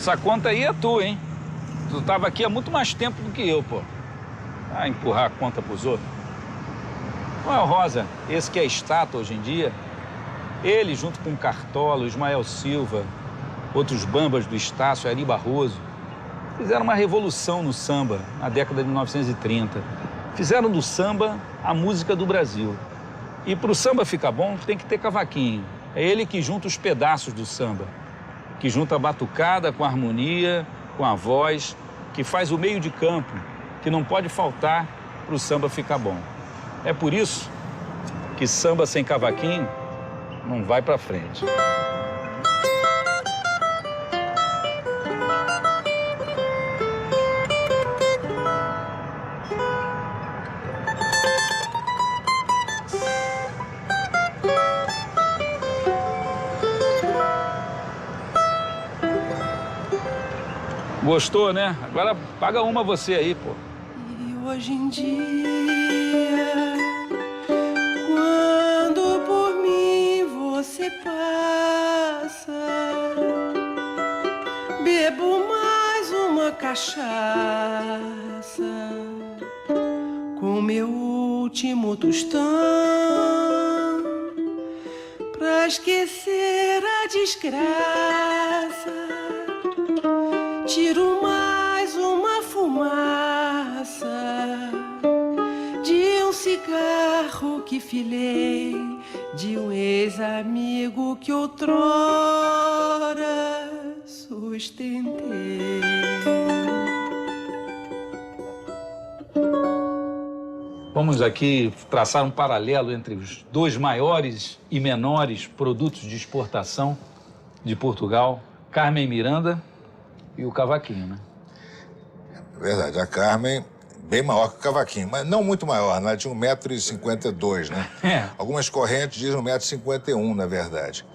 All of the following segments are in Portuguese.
Essa conta aí é tua, hein? Tu tava aqui há muito mais tempo do que eu, pô. Ah, empurrar a conta pros outros. Não é o Rosa, esse que é estátua hoje em dia? Ele, junto com o Cartola, o Ismael Silva, outros bambas do Estácio, Ari Barroso, fizeram uma revolução no samba na década de 1930. Fizeram do samba a música do Brasil. E pro samba ficar bom, tem que ter cavaquinho. É ele que junta os pedaços do samba, que junta a batucada com a harmonia, com a voz, que faz o meio de campo, que não pode faltar pro samba ficar bom. É por isso que samba sem cavaquinho não vai pra frente. Gostou, né? Agora paga uma você aí, pô. E hoje em dia, quando por mim você passa, bebo mais uma cachaça com meu último tostão pra esquecer a desgraça. Tiro mais uma fumaça de um cigarro que filei de um ex-amigo que outrora sustentei. Vamos aqui traçar um paralelo entre os dois maiores e menores produtos de exportação de Portugal, Carmen Miranda e o cavaquinho, né? É verdade, a Carmen bem maior que o cavaquinho, mas não muito maior, né? Ela tinha 1,52 m, né? É. Algumas correntes dizem 1,51 m, na verdade.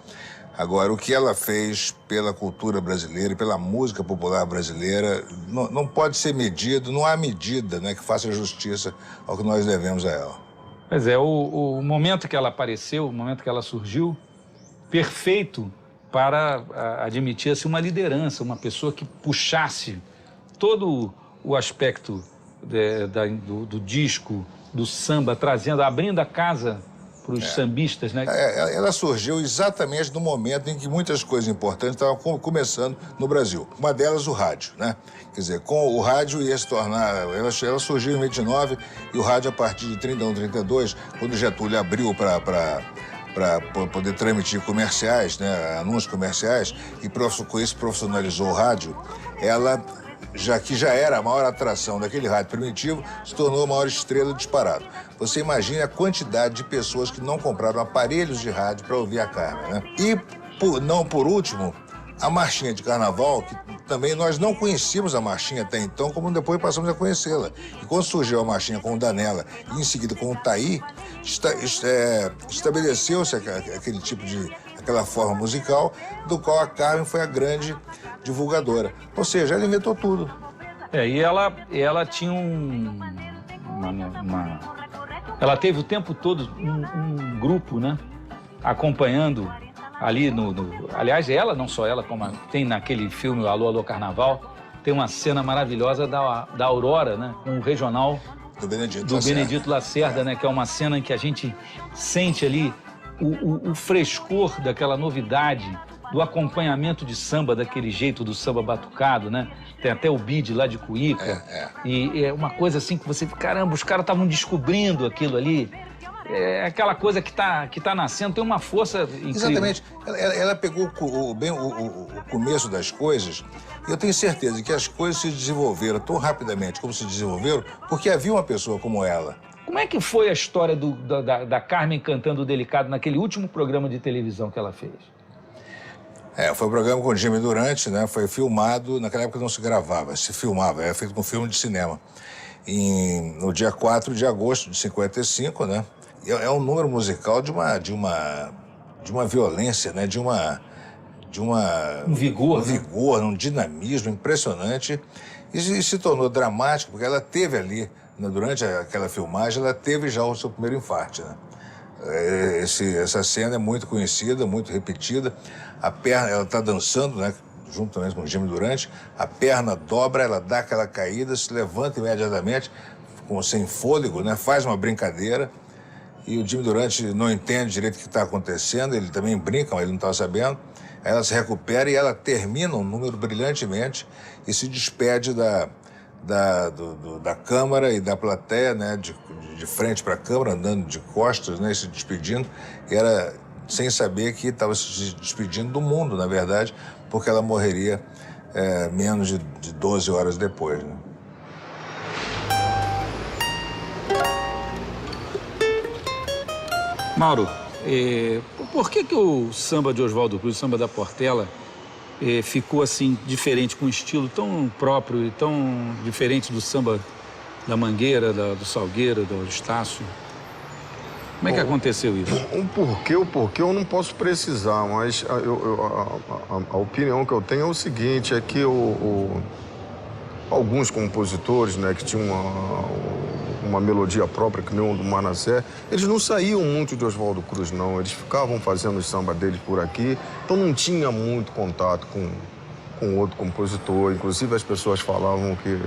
Agora, o que ela fez pela cultura brasileira e pela música popular brasileira não pode ser medido, não há medida, né, que faça justiça ao que nós devemos a ela. Pois é, o momento que ela apareceu, o momento que ela surgiu, perfeito para admitir-se uma liderança, uma pessoa que puxasse todo o aspecto do disco, do samba, trazendo, abrindo a casa para os sambistas, né? Ela surgiu exatamente no momento em que muitas coisas importantes estavam começando no Brasil. Uma delas, o rádio, né? Quer dizer, com o rádio ia se tornar... Ela surgiu em 29 e o rádio, a partir de 31, 32, quando Getúlio abriu para poder transmitir comerciais, né, anúncios comerciais, e com isso profissionalizou o rádio, ela, que já era a maior atração daquele rádio primitivo, se tornou a maior estrela disparado. Você imagina a quantidade de pessoas que não compraram aparelhos de rádio para ouvir a Carmen, né? E, não por último, a marchinha de carnaval, que também nós não conhecíamos a marchinha até então, como depois passamos a conhecê-la. E quando surgiu a marchinha com o Danella e em seguida com o Taí, estabeleceu-se aquela forma musical do qual a Carmen foi a grande divulgadora. Ou seja, ela inventou tudo. E ela tinha ela teve o tempo todo um grupo, né, acompanhando ali aliás, ela, não só ela, como tem naquele filme Alô, Alô, Carnaval, tem uma cena maravilhosa da Aurora, né, com o regional do Benedito Lacerda, né, que é uma cena em que a gente sente ali o frescor daquela novidade, do acompanhamento de samba, daquele jeito do samba batucado, né? Tem até o bide lá de Cuíca. E é uma coisa assim que você... Caramba, os caras estavam descobrindo aquilo ali. É aquela coisa que tá nascendo, tem uma força incrível. Exatamente. Ela pegou o começo das coisas, e eu tenho certeza que as coisas se desenvolveram tão rapidamente como se desenvolveram porque havia uma pessoa como ela. Como é que foi a história da Carmen cantando o Delicado naquele último programa de televisão que ela fez? Foi um programa com o Jimmy Durante, né? Foi filmado, naquela época não se gravava, se filmava, era feito com filme de cinema. No dia 4 de agosto de 55, né? É um número musical de uma violência, né? De um vigor, um dinamismo impressionante. E se tornou dramático, porque ela teve ali, né, durante aquela filmagem, ela teve já o seu primeiro infarte, né? Essa cena é muito conhecida, muito repetida. A perna, ela está dançando, né, juntamente com o Jimmy Durante, a perna dobra, ela dá aquela caída, se levanta imediatamente, sem fôlego, né? Faz uma brincadeira. E o Jimmy Durante não entende direito o que está acontecendo, ele também brinca, mas ele não estava sabendo. Aí ela se recupera e ela termina um número brilhantemente e se despede da Câmara e da plateia, né? De frente para a Câmara, andando de costas, né? Se despedindo. E era sem saber que estava se despedindo do mundo, na verdade, porque ela morreria menos de 12 horas depois, né? Mauro, por que o samba de Oswaldo Cruz, o samba da Portela, ficou assim diferente, com um estilo tão próprio e tão diferente do samba da Mangueira, do Salgueiro, do Estácio? Como é que aconteceu isso? O porquê eu não posso precisar, mas a opinião que eu tenho é o seguinte, é que alguns compositores, né, que tinham uma melodia própria, que nem o do Manassé, eles não saíam muito de Oswaldo Cruz, não. Eles ficavam fazendo os samba deles por aqui, então não tinha muito contato com outro compositor. Inclusive, as pessoas falavam que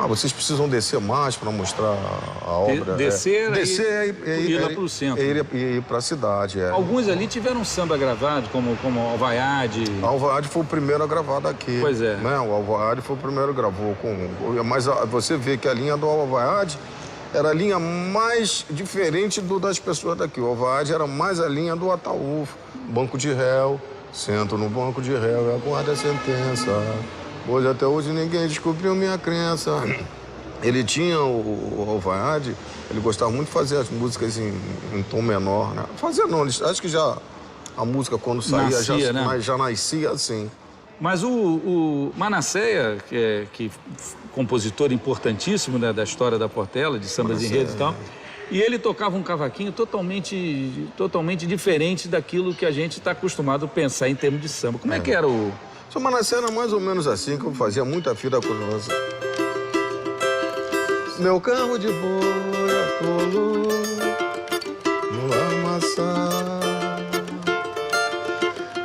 vocês precisam descer mais para mostrar a obra. Descer e ir lá para o centro. E ir para a cidade, Alguns ali tiveram samba gravado, como Alvaiade. Alvaiade foi o primeiro a gravar daqui. Pois é. Né? O Alvaiade foi o primeiro que gravou. Mas você vê que a linha do Alvaiade era a linha mais diferente das pessoas daqui. O Alvaiade era mais a linha do Ataúfo. Banco de réu, sento no banco de réu e aguarda a sentença. Hoje, até hoje, ninguém descobriu minha crença. Ele tinha o Alvaiade, ele gostava muito de fazer as músicas em tom menor, né? Fazer não, acho que já a música quando saía nascia, né? já nascia assim. Mas o Manasseia, que compositor importantíssimo, né, da história da Portela, de sambas enredos e tal, e ele tocava um cavaquinho totalmente diferente daquilo que a gente está acostumado a pensar em termos de samba. Como é que era o... O Manassé era mais ou menos assim, que eu fazia muita fila com nós. Meu carro de boi atolou no lamaçal.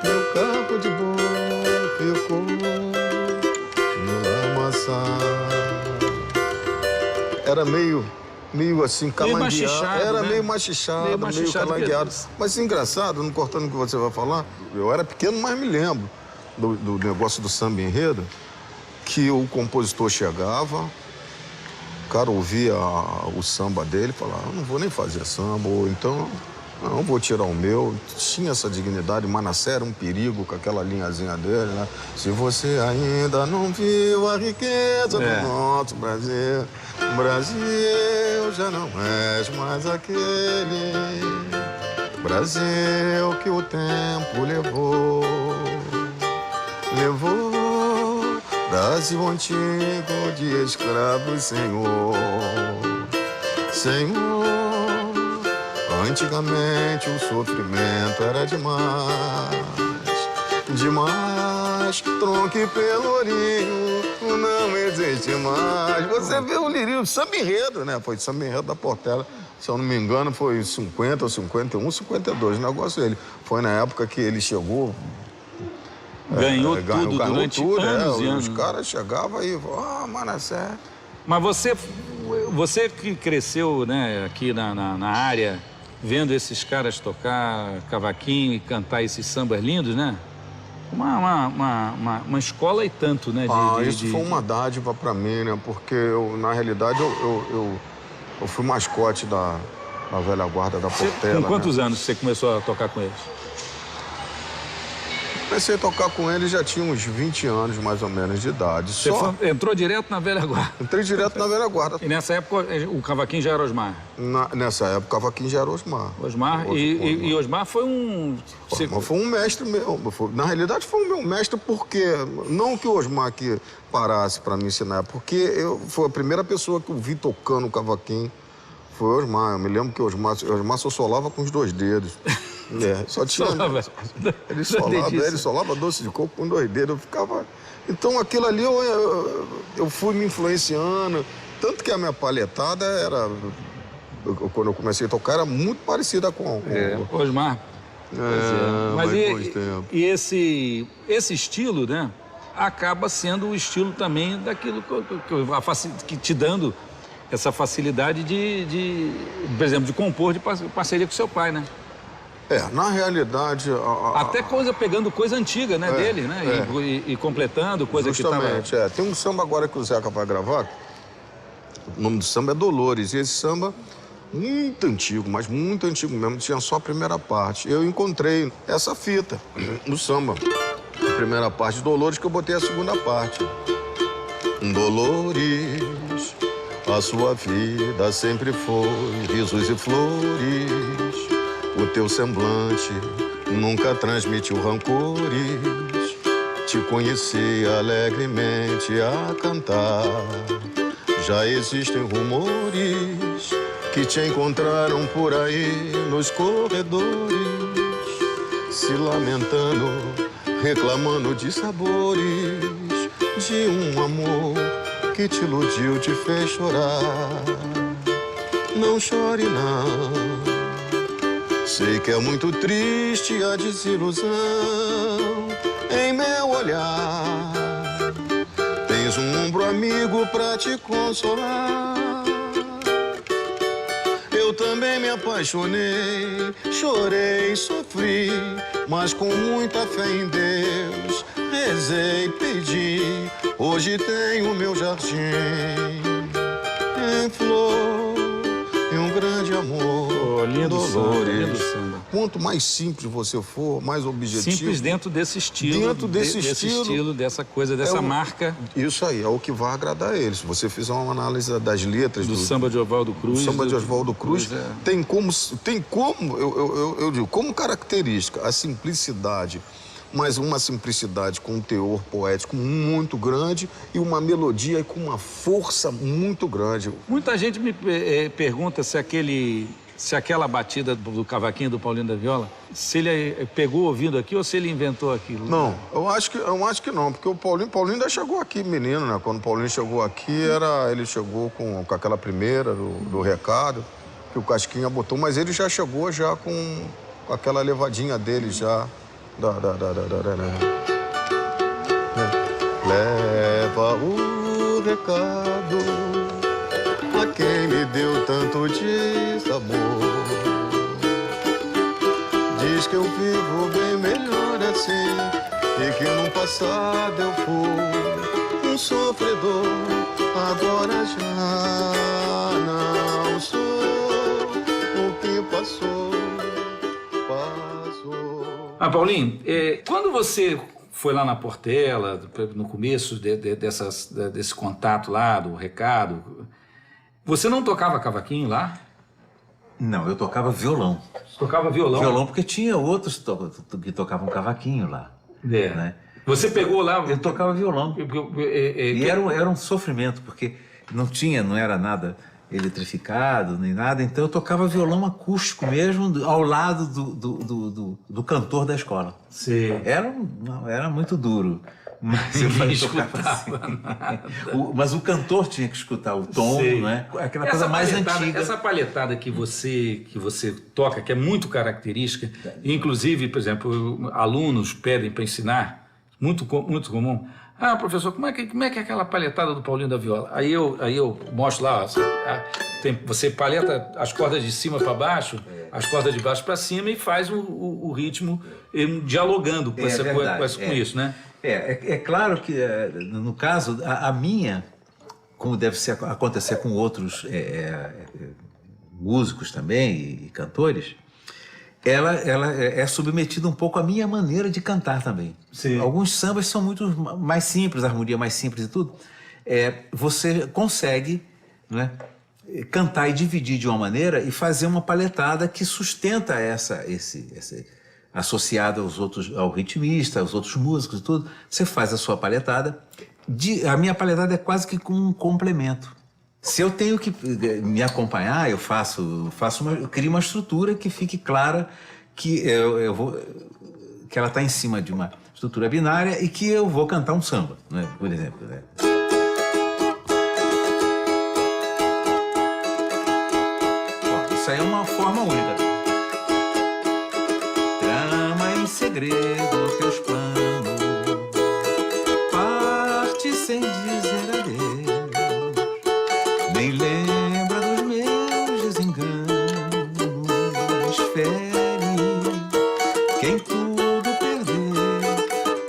Meu carro de boi ficou no lamaçal. Era meio assim, calangueado. Era né? meio machichado, meio calangueado. Mas engraçado, não cortando o que você vai falar, eu era pequeno, mas me lembro do negócio do samba enredo, que o compositor chegava, o cara ouvia o samba dele e falava, não vou nem fazer samba, ou então, não vou tirar o meu. Tinha essa dignidade. Manassé era um perigo com aquela linhazinha dele, né? Se você ainda não viu a riqueza do nosso Brasil, Brasil já não és mais aquele Brasil que o tempo levou, Brasil antigo de escravos, Senhor, Senhor. Antigamente o sofrimento era demais, tronco e pelourinho não existe mais. Você vê o lirismo, samba enredo, né? Foi samba enredo da Portela. Se eu não me engano, foi 50 ou 51, 52, o negócio dele. Foi na época que ele chegou... Ganhou tudo durante anos e anos. Os caras chegavam e Manassé. Mas você que cresceu, né, aqui na área, vendo esses caras tocar cavaquinho e cantar esses sambas lindos, né? Uma escola e tanto, né? Isso foi uma dádiva pra mim, né? Porque, na realidade, eu fui mascote da velha guarda da Portela. Com quantos anos você começou a tocar com eles? Comecei a tocar com ele, já tinha uns 20 anos, mais ou menos, de idade. Você entrou direto na velha guarda? Entrei direto na velha guarda. E nessa época o cavaquinho já era Osmar? Nessa época o cavaquinho já era Osmar. Osmar. E Osmar foi um... Osmar foi um mestre meu. Na realidade foi o meu mestre porque... Não que o Osmar aqui parasse para me ensinar, porque foi a primeira pessoa que eu vi tocando o cavaquinho. Foi o Osmar. Eu me lembro que o Osmar só solava com os 2 dedos. Só tinha... Ele solava doce de coco com 2 dedos. Eu ficava... Então, aquilo ali eu fui me influenciando. Tanto que a minha palhetada era... Quando eu comecei a tocar, era muito parecida com... Osmar, Mas bons tempos. e esse estilo, né, acaba sendo o estilo também daquilo que te dando essa facilidade por exemplo, de compor de parceria com seu pai, né? Na realidade... Até pegando coisa antiga, né, dele, né? E completando coisa justamente, que tava... Tem um samba agora que o Zeca vai gravar, o nome do samba é Dolores, e esse samba, muito antigo, mas muito antigo mesmo, tinha só a primeira parte. Eu encontrei essa fita no samba, a primeira parte de Dolores, que eu botei a segunda parte. Dolores, a sua vida sempre foi risos e flores. O teu semblante nunca transmitiu rancores. Te conheci alegremente a cantar. Já existem rumores que te encontraram por aí nos corredores, se lamentando, reclamando de sabores, de um amor que te iludiu, te fez chorar. Não chore, não. Sei que é muito triste a desilusão em meu olhar. Tens um ombro amigo pra te consolar. Eu também me apaixonei, chorei, sofri, mas com muita fé em Deus, rezei, pedi. Hoje tenho meu jardim em flor e um grande amor. Lindo Dolores. samba, lindo samba. Quanto mais simples você for, mais objetivo. Simples dentro desse estilo. Dentro desse estilo, dessa coisa, dessa marca. Isso aí, é o que vai agradar a eles. Se você fizer uma análise das letras... Do samba de Oswaldo Cruz. Do samba de Oswaldo Cruz, tem como, eu digo, como característica, a simplicidade, mas uma simplicidade com um teor poético muito grande e uma melodia com uma força muito grande. Muita gente me pergunta se aquela batida do cavaquinho do Paulinho da Viola, se ele pegou ouvindo aqui ou se ele inventou aquilo. Não, eu acho que não, porque o Paulinho ainda chegou aqui, menino, né? Quando o Paulinho chegou aqui, ele chegou com aquela primeira do recado, que o Casquinha botou, mas ele já chegou já com aquela levadinha dele já. Leva o recado a quem me deu tanto desamor. Diz que eu vivo bem melhor assim e que no passado eu fui um sofredor. Agora já não sou. O que passou, passou. Paulinho, quando você foi lá na Portela, no começo desse contato lá, do recado, você não tocava cavaquinho lá? Não, eu tocava violão. Você tocava violão? Violão, porque tinha outros que tocavam cavaquinho lá. Né? Você pegou lá... Eu tocava violão. E era um sofrimento, porque não era nada eletrificado, nem nada, então eu tocava violão acústico mesmo, ao lado do cantor da escola. Sim. Era muito duro. Mas eu tocava assim. Mas o cantor tinha que escutar o tom, né? Aquela coisa mais antiga. Essa palhetada que você toca, que é muito característica, inclusive, por exemplo, alunos pedem para ensinar, muito comum. Professor, como é que é aquela palhetada do Paulinho da Viola? Aí eu mostro lá, você palheta as cordas de cima para baixo, as cordas de baixo para cima e faz o ritmo dialogando com isso, né? É claro que, no caso, a minha, como deve acontecer com outros músicos também e cantores, ela é submetida um pouco à minha maneira de cantar também. Sim. Alguns sambas são muito mais simples, a harmonia mais simples e tudo. Você consegue, né, cantar e dividir de uma maneira e fazer uma palhetada que sustenta esse associado ao ritmista, aos outros músicos e tudo. Você faz a sua palhetada. A minha palhetada é quase que como um complemento. Se eu tenho que me acompanhar, eu crio uma estrutura que fique clara que que ela está em cima de uma estrutura binária e que eu vou cantar um samba, né? Por exemplo. Né? Isso aí é uma forma única. em segredo teus planos, parte sem dizer adeus, nem lembra dos meus desenganos, fere quem tudo perdeu,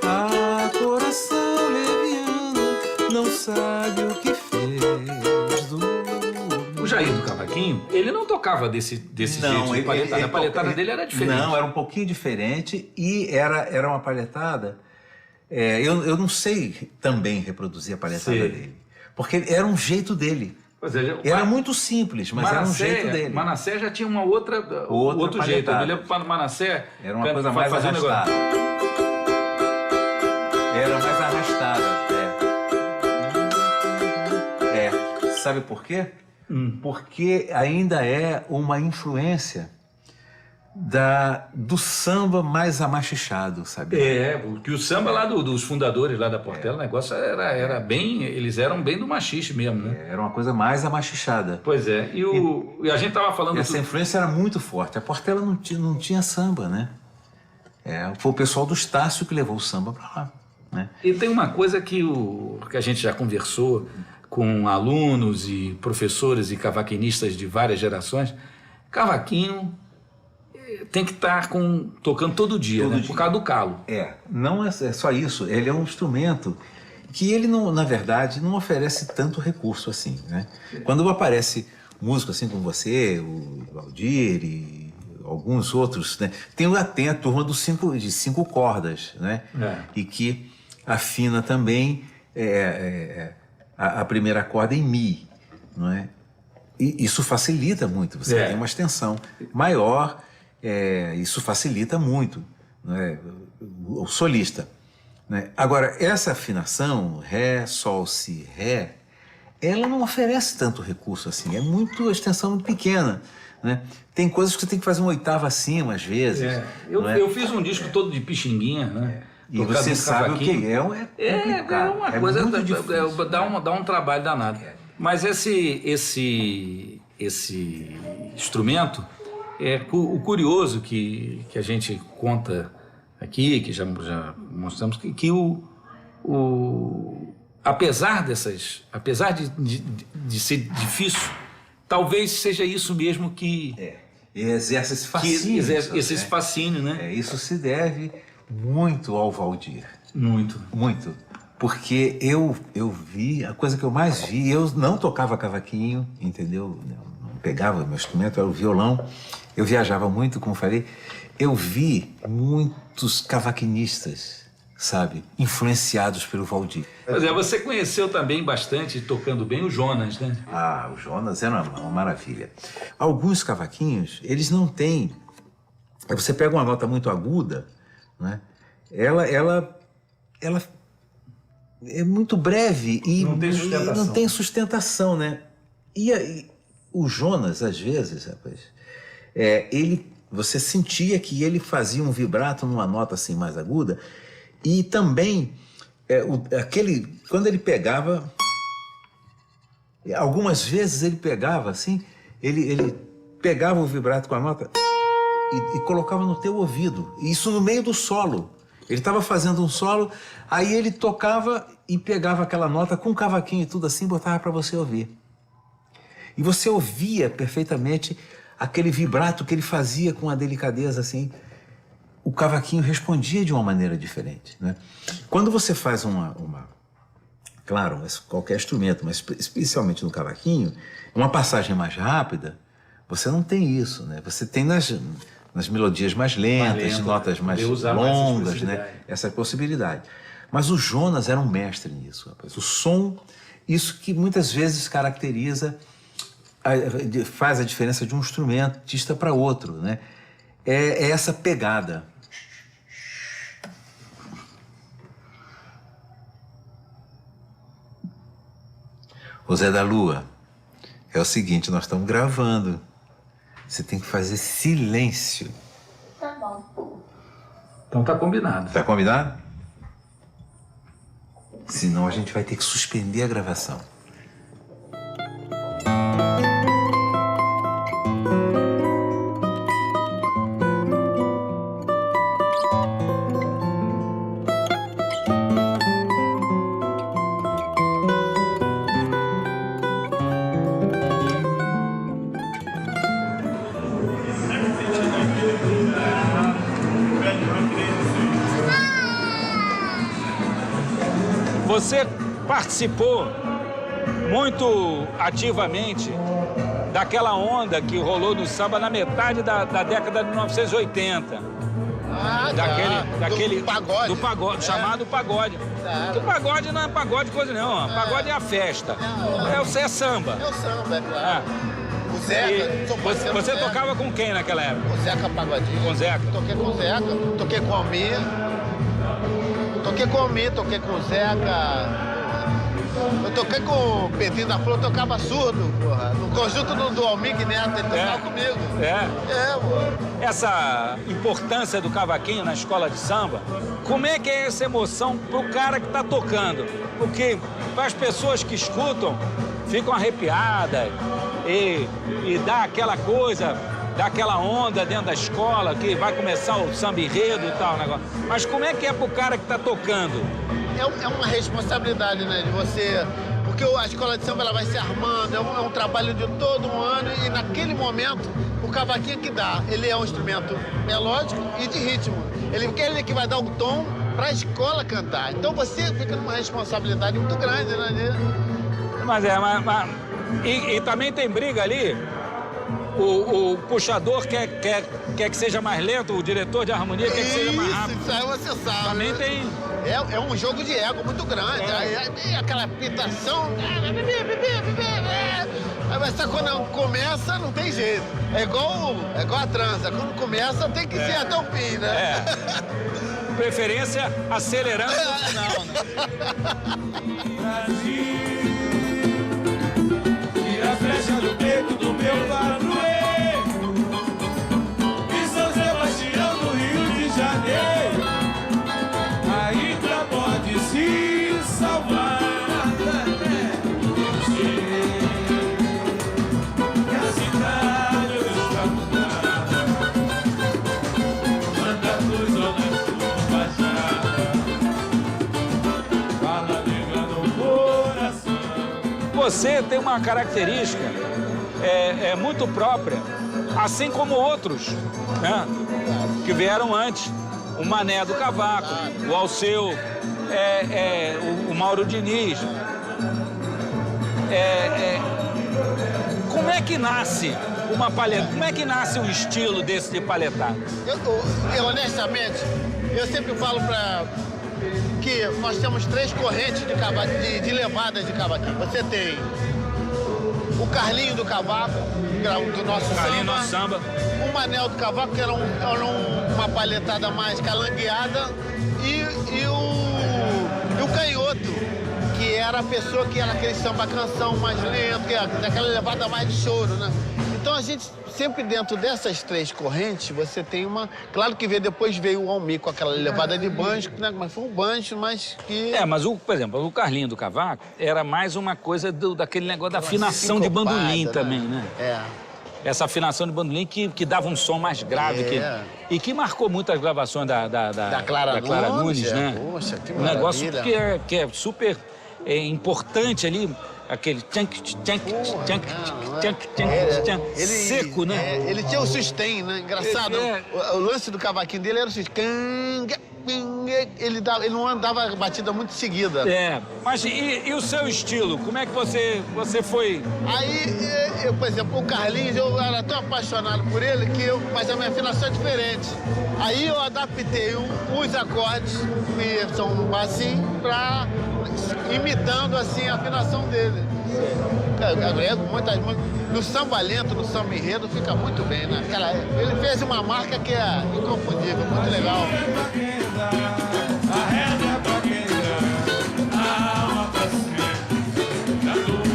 a coração leviano não sabe o que fez do... O Jair do Cavaquinho, ele não tocava desse jeito de palhetada. A palhetada dele era diferente. Não, era um pouquinho diferente e era uma palhetada... eu não sei também reproduzir a palhetada dele. Porque era um jeito dele. Pois é, era muito simples, mas era um jeito dele. Manassé já tinha uma outro jeito. Eu me lembro que o Manassé... Era uma coisa mais arrastada. Era mais arrastada, Sabe por quê? Porque ainda é uma influência do samba mais amachichado, sabe? Porque o samba lá dos fundadores lá da Portela, o negócio era bem... Eles eram bem do machixe mesmo, né? Era uma coisa mais amachichada. Pois é. E a gente tava falando... Essa influência era muito forte. A Portela não tinha samba, né? Foi o pessoal do Estácio que levou o samba para lá, né? E tem uma coisa que a gente já conversou com alunos e professores e cavaquinistas de várias gerações. Cavaquinho tem que estar tocando todo dia, por causa do calo. Não é só isso. Ele é um instrumento que ele, não, na verdade, não oferece tanto recurso assim, né? Quando aparece músico assim como você, o Valdir e alguns outros, né? Tem a turma de 5 cordas, né? E que afina também a primeira corda em Mi, não é? E isso facilita muito, você tem uma extensão maior, isso facilita muito, não é? O solista, né? Agora, essa afinação, Ré, Sol, Si, Ré, ela não oferece tanto recurso assim, é muito extensão muito pequena, né? Tem coisas que você tem que fazer uma oitava acima, às vezes. Eu fiz um disco todo de pixinguinha, né? E você sabe o que é uma coisa, dá um trabalho danado. Mas esse instrumento, o curioso que a gente conta aqui, que já mostramos, que apesar de ser difícil, talvez seja isso mesmo que... exerce esse fascínio. Esse fascínio, né? Isso se deve muito ao Valdir. Muito. Muito. Porque eu vi, a coisa que eu mais vi, eu não tocava cavaquinho, entendeu? Não pegava, meu instrumento era o violão. Eu viajava muito, como falei. Eu vi muitos cavaquinistas, sabe, influenciados pelo Valdir. Pois você conheceu também bastante, tocando bem, o Jonas, né? O Jonas era uma maravilha. Alguns cavaquinhos, eles não têm... Você pega uma nota muito aguda, né? Ela é muito breve e não tem sustentação, né? E o Jonas, às vezes, rapaz, você sentia que ele fazia um vibrato numa nota assim mais aguda e também quando ele pegava, algumas vezes ele pegava assim, ele pegava o vibrato com a nota e colocava no teu ouvido, isso no meio do solo. Ele estava fazendo um solo, aí ele tocava e pegava aquela nota com cavaquinho e tudo assim, botava para você ouvir. E você ouvia perfeitamente aquele vibrato que ele fazia com a delicadeza assim. O cavaquinho respondia de uma maneira diferente, né? Quando você faz claro, qualquer instrumento, mas especialmente no cavaquinho, uma passagem mais rápida, você não tem isso, né? Você tem nas melodias mais lentas, notas mais longas, né? Essa possibilidade. Mas o Jonas era um mestre nisso, rapaz. O som, isso que muitas vezes caracteriza, faz a diferença de um instrumentista para outro, né? É essa pegada. Ô Zé da Lua, é o seguinte, nós estamos gravando. Você tem que fazer silêncio. Tá bom. Então tá combinado. Tá combinado? Senão a gente vai ter que suspender a gravação. Você participou muito ativamente daquela onda que rolou no samba na metade da década de 1980. Do pagode. Do pagode, chamado pagode. Porque o pagode não é pagode coisa não. Pagode é a festa. É samba. É o samba, é claro. O Zeca. Você tocava com quem naquela época? O Zeca Pagodinho. Com o Zeca? Toquei com o Zeca, toquei com o Almir. Toquei com o Zeca. Eu toquei com o Pedrinho da Flor, eu tocava surdo, porra. No conjunto do Almir Neto, ele tocava comigo. Porra. Essa importância do cavaquinho na escola de samba, como é que é essa emoção pro cara que tá tocando? Porque as pessoas que escutam ficam arrepiadas e dá aquela coisa, dá aquela onda dentro da escola, que vai começar o samba enredo e tal, negócio. Mas como é que é pro cara que tá tocando? É uma responsabilidade, né, de você... Porque a escola de samba ela vai se armando, é um trabalho de todo um ano e naquele momento o cavaquinho que dá, ele é um instrumento melódico e de ritmo. Ele que vai dar o tom para a escola cantar. Então você fica numa responsabilidade muito grande, né? E também tem briga ali. O puxador quer que seja mais lento, o diretor de harmonia quer que seja mais rápido. Isso aí você sabe. Também tem... É um jogo de ego muito grande. Aí aquela pitação. Mas quando começa, não tem jeito. É igual a trança. Quando começa, tem que ser até o fim, né? Preferência acelerando no final, né? Brasil, tira a flecha do peito do meu padroeiro, e São Sebastião do Rio de Janeiro ainda pode se salvar. Que a cidade está mudada, manda luz ao nosso baixada, fala ligando o coração. Você tem uma característica muito própria, assim como outros, né, que vieram antes. O Mané do Cavaco, o Alceu, o Mauro Diniz. Como é que nasce uma palheta? Como é que nasce um estilo desse de palhetada? Eu honestamente, eu sempre falo que nós temos 3 correntes de levadas de cavaquinho. Você tem o Carlinho do Cavaco, do nosso Carlinho, samba. nosso samba. O Manel do Cavaco, que era uma palhetada mais calangueada. E o Canhoto, que era a pessoa que era aquele samba-canção mais lento, que era aquela levada mais de choro, né? Então a gente, sempre dentro dessas 3 correntes, você tem uma... Claro que depois veio o Almir com aquela levada de banjo, né? Mas foi um banjo, mas que... Mas, por exemplo, o Carlinho do Cavaco era mais uma coisa daquele negócio da afinação de bandolim, né? Também, né? Essa afinação de bandolim que dava um som mais grave. E que marcou muito as gravações da Clara Nunes, né? Poxa, que um maravilha. negócio que é super importante ali. Aquele seco, né? Ele tinha o sustain, né? Engraçado. O lance do cavaquinho dele era o sustain. Ele não andava batida muito seguida. Mas e o seu estilo? Como é que você foi? Aí, por exemplo, o Carlinhos, eu era tão apaixonado por ele mas a minha afinação é diferente. Aí eu adaptei os acordes, que são assim, imitando assim a afinação dele. No samba lento, no samba enredo, fica muito bem, né? Ele fez uma marca que é inconfundível, muito legal.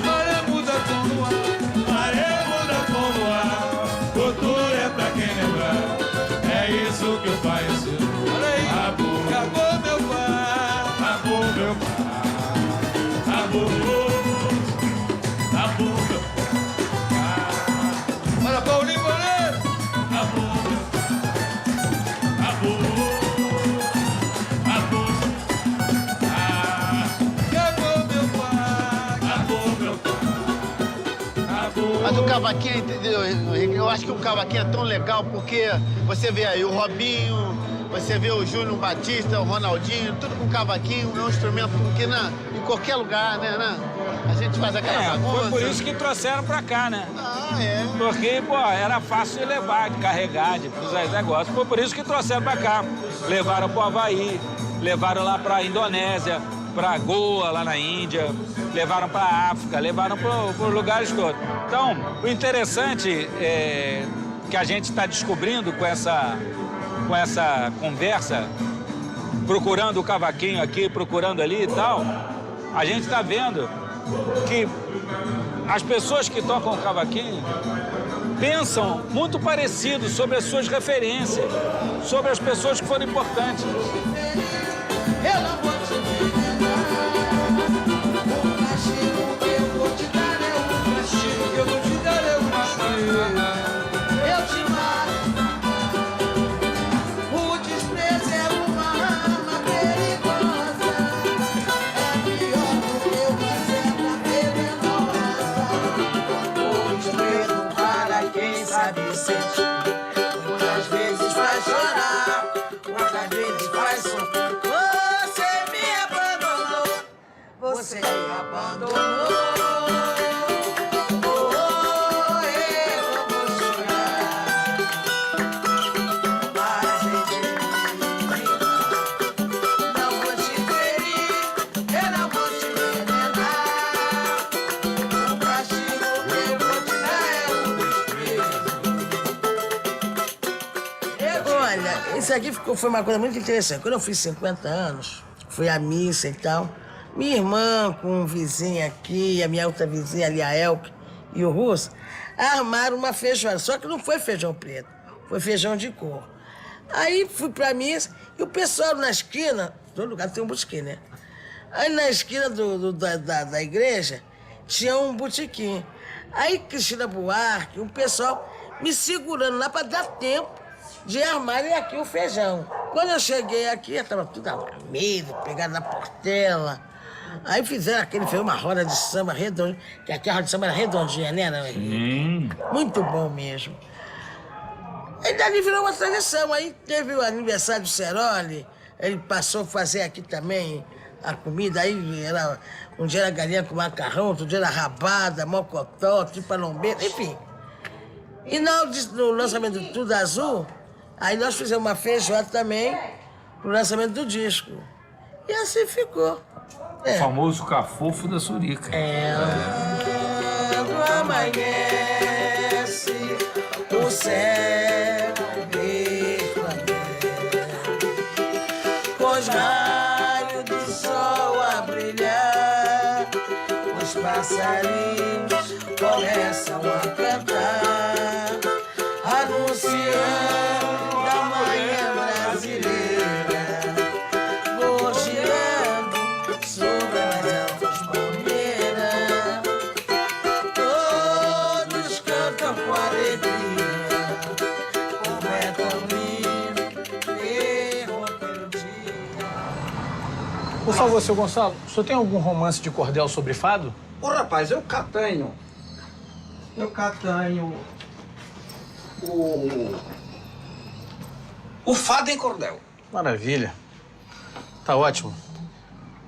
Maré muda com o ar, maré muda com o ar. Futuro é pra quem lembrar, é isso que o pai ensinou. Olha aí, acabou meu pai, acabou meu pai, acabou meu pai. Olha, Paulinho Moreira, acabou meu pai, acabou meu pai, acabou meu pai. Mas o cavaquinho, entendeu? Eu acho que o cavaquinho é tão legal porque você vê aí o Robinho, você vê o Júnior Batista, o Ronaldinho, tudo com cavaquinho, é um instrumento que qualquer lugar, né? A gente faz aquela bagunça. Foi por isso que trouxeram pra cá, né? Ah, é. Porque, pô, era fácil de levar, de carregar, de fazer negócio. Foi por isso que trouxeram pra cá. Levaram pro Havaí, levaram lá pra Indonésia, pra Goa, lá na Índia, levaram pra África, levaram por lugares todos. Então, o interessante é que a gente está descobrindo com essa conversa, procurando o cavaquinho aqui, procurando ali e tal, a gente está vendo que as pessoas que tocam cavaquinho pensam muito parecido sobre as suas referências, sobre as pessoas que foram importantes. Eu não vou te enganar. O castigo que eu vou te dar é um castigo que eu vou te dar é um castigo. Eu te mato. O desprezo é uma arma perigosa. É pior do que uma seta venenosa. O desprezo para quem sabe sentir. Muitas vezes faz chorar, outras vezes faz sofrer. Você me abandonou. Oh, eu não vou chorar. Mas em ti, não vou te ferir, eu não vou te envenenar. O castigo que eu vou te dar é um desprezo. Olha, isso aqui foi uma coisa muito interessante. Quando eu fiz 50 anos, fui à missa e tal. Minha irmã com um vizinho aqui, a minha outra vizinha ali, a Elke, e o Russo, armaram uma feijoada. Só que não foi feijão preto, foi feijão de cor. Aí fui pra missa e o pessoal na esquina, todo lugar tem um botequim, né? Aí na esquina da igreja tinha um botequim. Aí Cristina Buarque, um pessoal me segurando lá para dar tempo de armarem aqui o feijão. Quando eu cheguei aqui, estava tudo armado, pegado na portela. Aí fizeram aquele, fez uma roda de samba redondinha, que aqui a roda de samba era redondinha, né? Muito bom mesmo. Aí dali virou uma tradição. Aí teve o aniversário do Ceroli, ele passou a fazer aqui também a comida. Aí era, um dia era galinha com macarrão, outro dia era rabada, mocotó, tripalombeira, enfim. E no lançamento do Tudo Azul, aí nós fizemos uma feijoada também pro lançamento do disco. E assim ficou. O famoso cafofo da Surica. Quando amanhece, o céu resplandece, com os raios do sol a brilhar, os passarinhos começam a cantar, anunciando a manhã brasileira, gorjeando sobre as altas palmeiras. Todos cantam com alegria, como é tão lindo interromper o dia. Por favor, seu Gonçalo, o senhor tem algum romance de cordel sobre fado? Ô, rapaz, eu catanho o fado em cordel. Maravilha. Tá ótimo.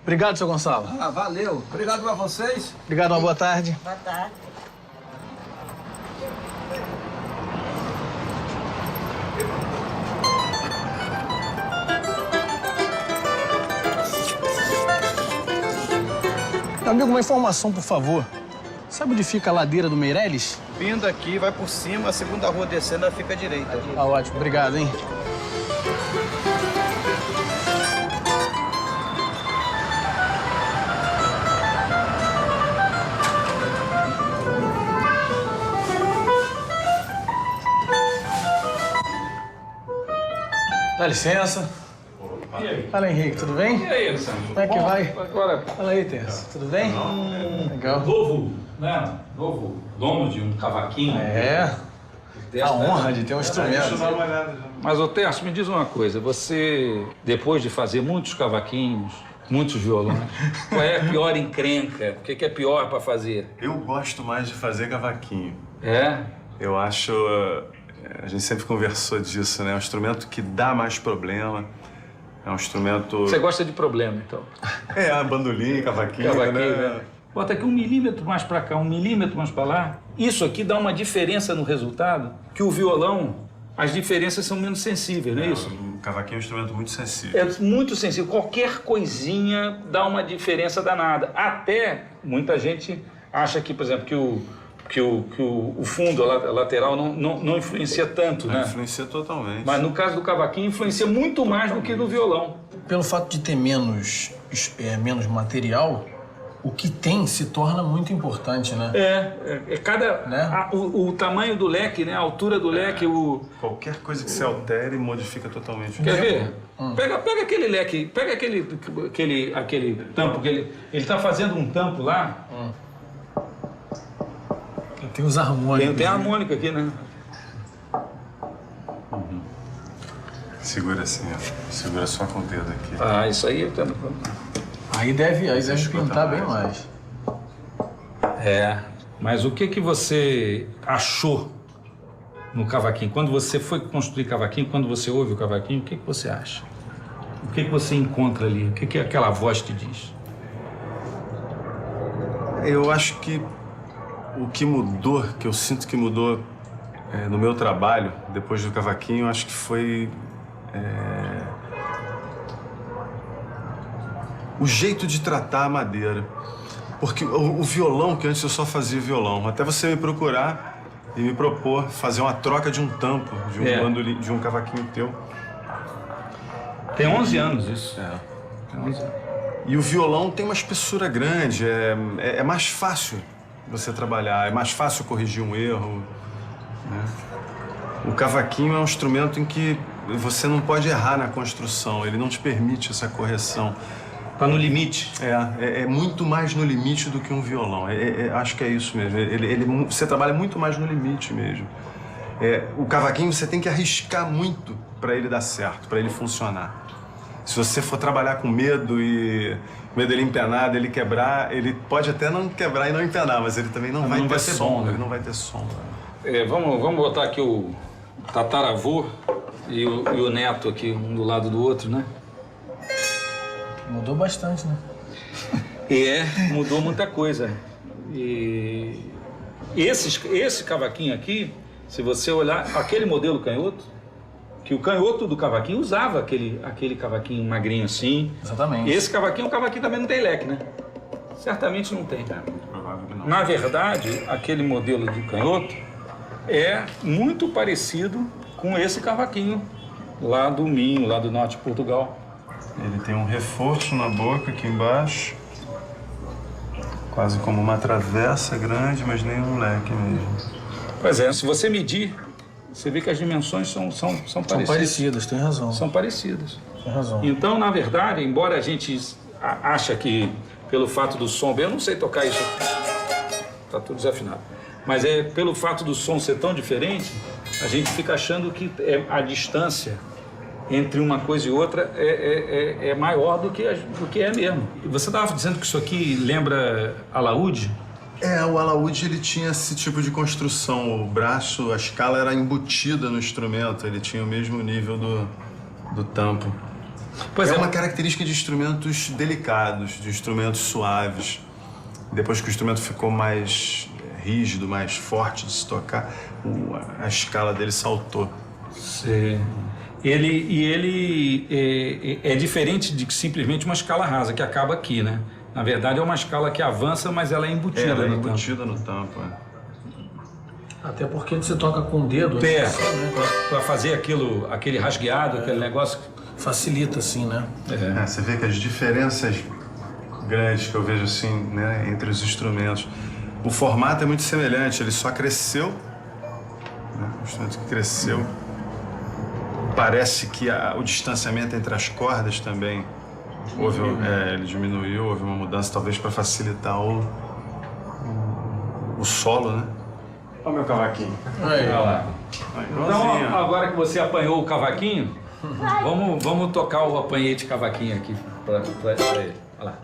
Obrigado, seu Gonçalo. Ah, valeu. Obrigado a vocês. Obrigado, uma boa tarde. Boa tarde. Meu amigo, uma informação, por favor. Sabe onde fica a ladeira do Meireles? Vindo aqui, vai por cima, a segunda rua descendo, ela fica à direita. Tá ótimo, obrigado, hein? Dá licença. E aí? Fala, Henrique, tudo bem? E aí, Alessandro? Como é que vai? Agora, Fala aí, Terça, tudo bem? Legal. novo, né? Novo dono de um cavaquinho. É, a honra de ter um instrumento. Mas, ô Terço, me diz uma coisa. Você, depois de fazer muitos cavaquinhos, muitos violões, qual é a pior encrenca? O que é pior para fazer? Eu gosto mais de fazer cavaquinho. É? Eu acho... A gente sempre conversou disso, né? É um instrumento que dá mais problema. É um instrumento... Você gosta de problema, então? Bandolim, cavaquinho, né? Bota aqui 1 milímetro mais para cá, 1 milímetro mais para lá. Isso aqui dá uma diferença no resultado que o violão, as diferenças são menos sensíveis, não é isso? O cavaquinho é um instrumento muito sensível. É muito sensível. Qualquer coisinha dá uma diferença danada. Até muita gente acha que, por exemplo, que o fundo, a lateral, não influencia tanto, né? Influencia totalmente. Mas no caso do cavaquinho, influencia muito mais do que do violão. Pelo fato de ter menos material, o que tem se torna muito importante, né? O tamanho do leque, né? A altura do leque, Qualquer coisa que se altere modifica totalmente. Quer ver? Pega aquele leque, pega aquele tampo que ele tá fazendo um tampo lá. Tem os harmônicos. Tem harmônica aqui, né? Segura assim, ó. Segura só com o dedo aqui. Ah, isso aí... Aí deve pintar bem mais. Mas o que você achou no cavaquinho? Quando você foi construir cavaquinho, quando você ouve o cavaquinho, o que você acha? O que você encontra ali? O que aquela voz te diz? Eu acho que o que mudou, que eu sinto que mudou no meu trabalho, depois do cavaquinho, acho que foi o jeito de tratar a madeira. Porque o violão, que antes eu só fazia violão, até você me procurar e me propor fazer uma troca de um tampo, de um bandolim, de um cavaquinho teu. Tem 11 anos isso. Tem 11 anos. E o violão tem uma espessura grande, é mais fácil você trabalhar, é mais fácil corrigir um erro, né? O cavaquinho é um instrumento em que você não pode errar na construção, ele não te permite essa correção. Tá no limite. É muito mais no limite do que um violão. Acho que é isso mesmo. Você trabalha muito mais no limite mesmo. O cavaquinho você tem que arriscar muito para ele dar certo, para ele funcionar. Se você for trabalhar com medo dele empenar, dele quebrar, ele pode até não quebrar e não empenar, mas ele também não vai ter som. Ele não vai ter som. Vamos botar aqui o tataravô e o neto aqui, um do lado do outro, né? Mudou bastante, né? Mudou muita coisa. E esse cavaquinho aqui, se você olhar aquele modelo canhoto, que o canhoto do cavaquinho usava aquele cavaquinho magrinho assim. Exatamente. E esse cavaquinho também não tem leque, né? Certamente não tem. Muito provável que não. Na verdade, aquele modelo de canhoto é muito parecido com esse cavaquinho lá do Minho, lá do norte de Portugal. Ele tem um reforço na boca aqui embaixo, quase como uma travessa grande, mas nem um leque mesmo. Pois é, se você medir, você vê que as dimensões são parecidas. São parecidas, tem razão. São parecidas. Tem razão. Então, na verdade, embora a gente ache que pelo fato do som, eu não sei tocar isso, tá tudo desafinado, mas pelo fato do som ser tão diferente, a gente fica achando que a distância entre uma coisa e outra é maior do que é mesmo. E você estava dizendo que isso aqui lembra alaúde? O alaúde ele tinha esse tipo de construção. O braço, a escala era embutida no instrumento, ele tinha o mesmo nível do tampo. Pois uma característica de instrumentos delicados, de instrumentos suaves. Depois que o instrumento ficou mais rígido, mais forte de se tocar, a escala dele saltou. Sim. Ele é diferente de simplesmente uma escala rasa, que acaba aqui, né? Na verdade, é uma escala que avança, mas ela é embutida ela é no embutida no tampo. Até porque você toca com o dedo. Né? Para fazer aquele rasgueado, aquele negócio. Facilita, assim, né? Você vê que as diferenças grandes que eu vejo, assim, né, entre os instrumentos. O formato é muito semelhante, ele só cresceu, né? O instrumento que cresceu. Parece que o distanciamento entre as cordas também ele diminuiu, houve uma mudança talvez para facilitar o solo, né? Olha o meu cavaquinho. Olha lá. Então, agora que você apanhou o cavaquinho, vamos tocar o apanhete cavaquinho aqui para ele. Olha lá.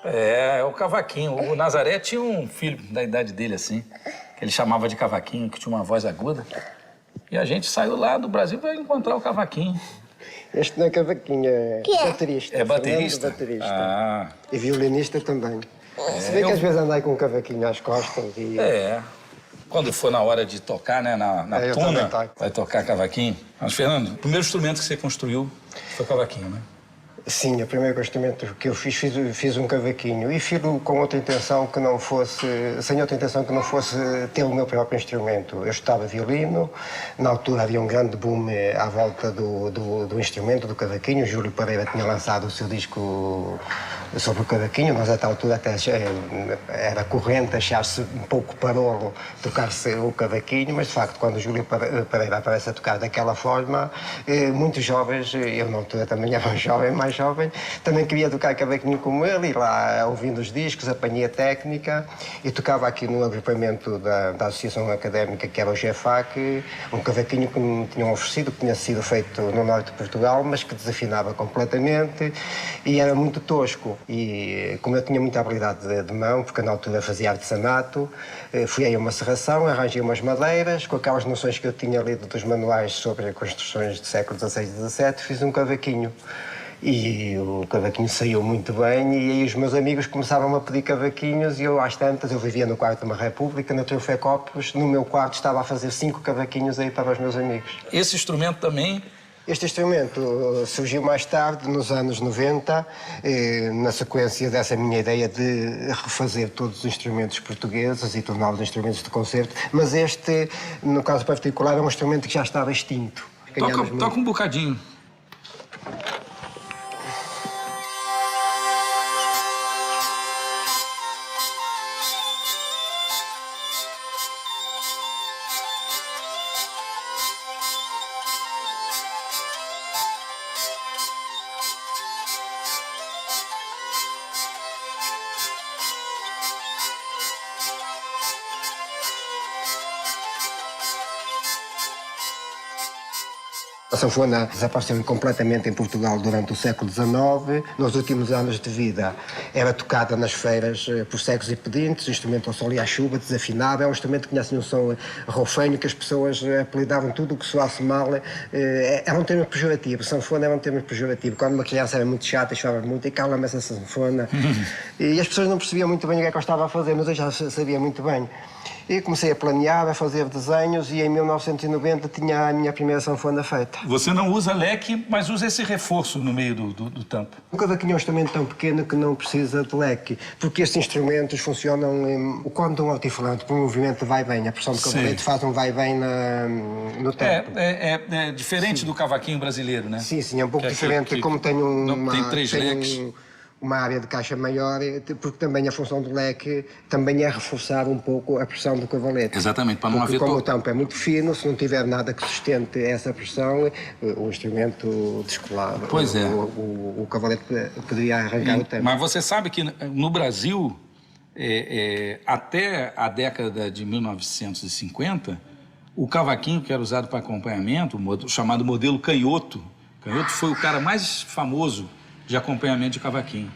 É o cavaquinho. O Nazaré tinha um filho da idade dele, assim, que ele chamava de cavaquinho, que tinha uma voz aguda. E a gente saiu lá do Brasil para encontrar o cavaquinho. Este não é cavaquinho, é baterista. É baterista? Baterista. Ah. E violinista também. Se bem que às vezes andai com um cavaquinho às costas e... Quando for na hora de tocar, né, na tuna, vai tocar cavaquinho. Mas, Fernando, o primeiro instrumento que você construiu foi cavaquinho, né? Sim, o primeiro instrumento que eu fiz um cavaquinho e fiz-o com outra intenção que não fosse, sem outra intenção que não fosse ter o meu próprio instrumento. Eu estudava violino, na altura havia um grande boom à volta do instrumento, do cavaquinho. O Júlio Pereira tinha lançado o seu disco sobre o cavaquinho, mas até à altura até era corrente achar-se um pouco parolo tocar-se o cavaquinho, mas de facto quando o Júlio Pereira aparece a tocar daquela forma, muitos jovens, eu na altura também era um jovem, mais jovem, também queria tocar cavaquinho como ele, e lá ouvindo os discos, apanhei a técnica e tocava aqui no agrupamento da Associação Académica, que era o GEFAC, um cavaquinho que me tinham oferecido, que tinha sido feito no norte de Portugal, mas que desafinava completamente e era muito tosco. E como eu tinha muita habilidade de mão, porque na altura fazia artesanato, fui aí a uma serração, arranjei umas madeiras, com aquelas noções que eu tinha lido dos manuais sobre construções do século XVI e XVII, fiz um cavaquinho. E o cavaquinho saiu muito bem e aí os meus amigos começaram a pedir cavaquinhos e eu, às tantas, eu vivia no quarto de uma república, na Trofécopos, no meu quarto estava a fazer 5 cavaquinhos aí para os meus amigos. Esse instrumento também... Este instrumento surgiu mais tarde, nos anos 90, na sequência dessa minha ideia de refazer todos os instrumentos portugueses e torná-los instrumentos de concerto, mas este, no caso particular, é um instrumento que já estava extinto. Toca um bocadinho. A sanfona desapareceu completamente em Portugal durante o século XIX. Nos últimos anos de vida era tocada nas feiras por cegos e pedintes, instrumento ao sol e à chuva, desafinado. É um instrumento que tinha assim um som rofenho, que as pessoas apelidavam tudo o que soasse mal. Era um termo pejorativo, sanfona era um termo pejorativo. Quando uma criança era muito chata e chorava muito, e cala-me essa sanfona. E as pessoas não percebiam muito bem o que é que eu estava a fazer, mas eu já sabia muito bem. E comecei a planear, a fazer desenhos e em 1990 tinha a minha primeira sanfona feita. Você não usa leque, mas usa esse reforço no meio do tampo. O cavaquinho é um instrumento tão pequeno que não precisa de leque, porque estes instrumentos funcionam quando um altifalante, por um movimento de vai e vem, a pressão do cavalete faz um vai e vem no tempo. É diferente do cavaquinho brasileiro, né? Sim, é um pouco diferente, como tem tem 3 leques. Uma área de caixa maior, porque também a função do leque também é reforçar um pouco a pressão do cavalete. Exatamente, para não haver... Como o tampo é muito fino, se não tiver nada que sustente essa pressão, o instrumento descolar. Pois é. O cavalete poderia arrancar o tampo. Mas você sabe que no Brasil, até a década de 1950, o cavaquinho que era usado para acompanhamento, o chamado modelo canhoto, foi o cara mais famoso de acompanhamento de cavaquinho,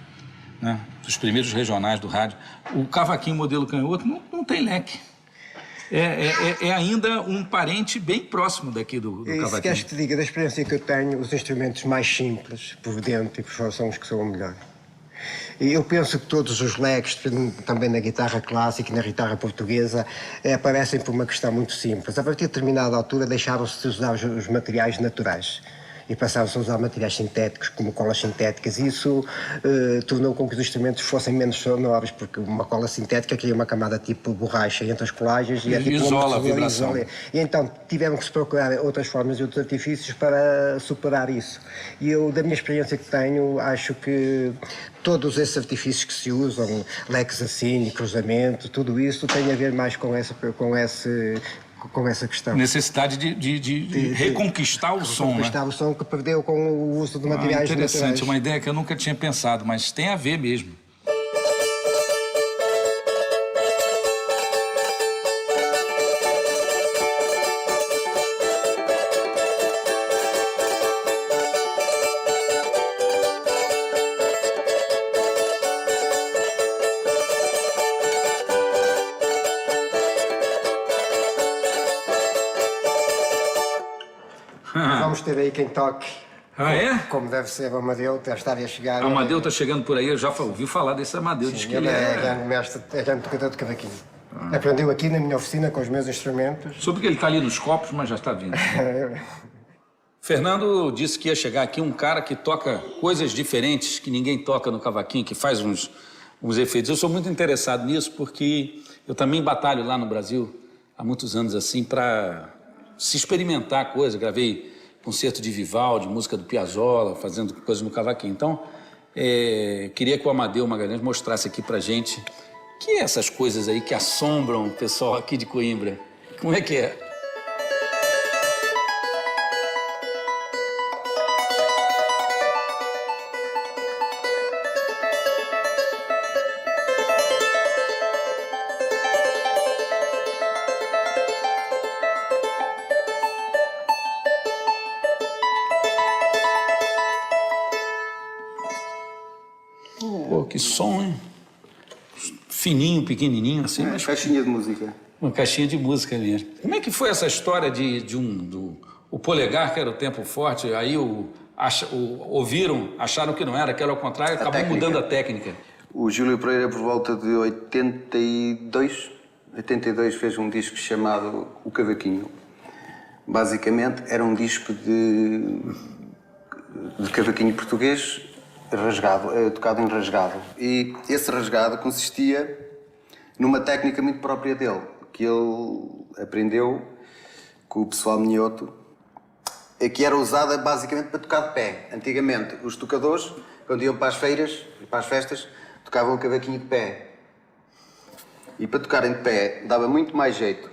né? Dos primeiros regionais do rádio. O cavaquinho modelo canhoto não tem leque. É ainda um parente bem próximo daqui do cavaquinho. Se queres que te diga, da experiência que eu tenho, os instrumentos mais simples, por dentro e por fora, são os que são o melhor. E eu penso que todos os leques, também na guitarra clássica e na guitarra portuguesa, aparecem por uma questão muito simples. A partir de determinada altura deixaram-se de usar os materiais naturais e passaram-se a usar materiais sintéticos, como colas sintéticas, e isso tornou com que os instrumentos fossem menos sonoros, porque uma cola sintética cria uma camada tipo borracha entre as colagens e é tipo isola a vibração. E então tiveram que se procurar outras formas e outros artifícios para superar isso. E eu, da minha experiência que tenho, acho que todos esses artifícios que se usam, leques assim, cruzamento, tudo isso tem a ver mais com essa questão. Necessidade de reconquistar o som, né? Reconquistar o som que perdeu com o uso de materiais interessante, naturais. uma ideia que eu nunca tinha pensado, mas tem a ver mesmo. ter aí quem toque. Ah, é? Como deve ser o Amadeu, deve estar a chegar. O Amadeu está chegando por aí, eu já ouvi falar desse Amadeu. Diz que Ele é grande mestre, é grande tocador de cavaquinho. Aprendeu aqui na minha oficina com os meus instrumentos. Soube que ele está ali nos copos, mas já está vindo. Fernando disse que ia chegar aqui um cara que toca coisas diferentes que ninguém toca no cavaquinho, que faz uns efeitos. Eu sou muito interessado nisso porque eu também batalho lá no Brasil há muitos anos assim para se experimentar coisa. Gravei concerto de Vivaldi, música do Piazzolla, fazendo coisas no cavaquinho. Então, queria que o Amadeu Magalhães mostrasse aqui pra gente que é essas coisas aí que assombram o pessoal aqui de Coimbra. Como é que é? Pô, que som, hein? Fininho, pequenininho, assim. Mas... caixinha de música. Uma caixinha de música mesmo. Como é que foi essa história o polegar, que era o tempo forte, aí ouviram, acharam que não era, que era ao contrário, acabou mudando a técnica. O Júlio Pereira, por volta de 82, fez um disco chamado O Cavaquinho. Basicamente, era um disco de cavaquinho português, rasgado, tocado em rasgado. E esse rasgado consistia numa técnica muito própria dele, que ele aprendeu com o pessoal minhoto, que era usada basicamente para tocar de pé. Antigamente, os tocadores, quando iam para as feiras, para as festas, tocavam o cavaquinho de pé. E para tocarem de pé, dava muito mais jeito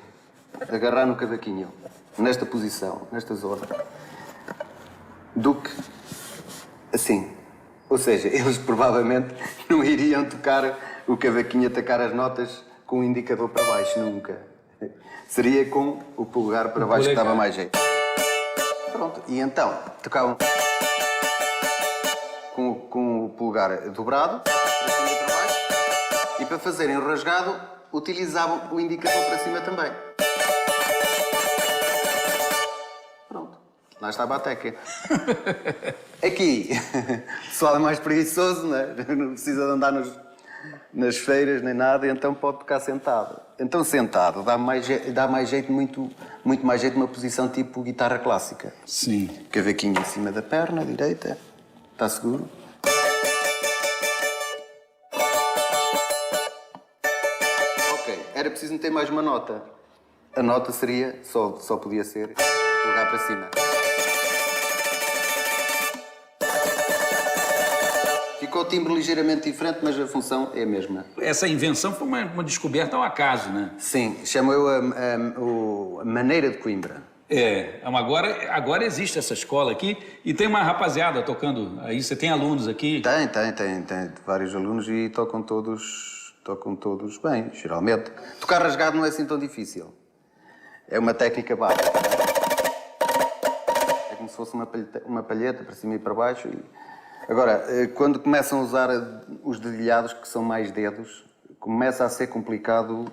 agarrar no cavaquinho, nesta posição, nesta zona, do que assim. Ou seja, eles provavelmente não iriam tocar o cavaquinho, atacar as notas com o indicador para baixo, nunca. Seria com o polegar para baixo que dava mais jeito. Pronto, e então tocavam com o polegar dobrado, para cima e para baixo, e para fazerem o rasgado, utilizavam o indicador para cima também. Pronto, lá estava a teca. Aqui, o pessoal é mais preguiçoso, não precisa de andar nas feiras nem nada, então pode tocar sentado. Então sentado dá mais jeito, muito mais jeito numa posição tipo guitarra clássica. Sim. Cavaquinho em cima da perna direita, está seguro. Ok, era preciso meter mais uma nota. A nota seria, só podia ser, jogar para cima. Ficou o timbre ligeiramente diferente, mas a função é a mesma. Essa invenção foi uma descoberta ao acaso, né? Sim, chamo eu a maneira de Coimbra. Agora existe essa escola aqui e tem uma rapaziada tocando. Aí você tem alunos aqui? Tem vários alunos e tocam todos bem, geralmente. Tocar rasgado não é assim tão difícil. É uma técnica básica. É como se fosse uma palheta para cima e para baixo. Agora, quando começam a usar os dedilhados, que são mais dedos, começa a ser complicado.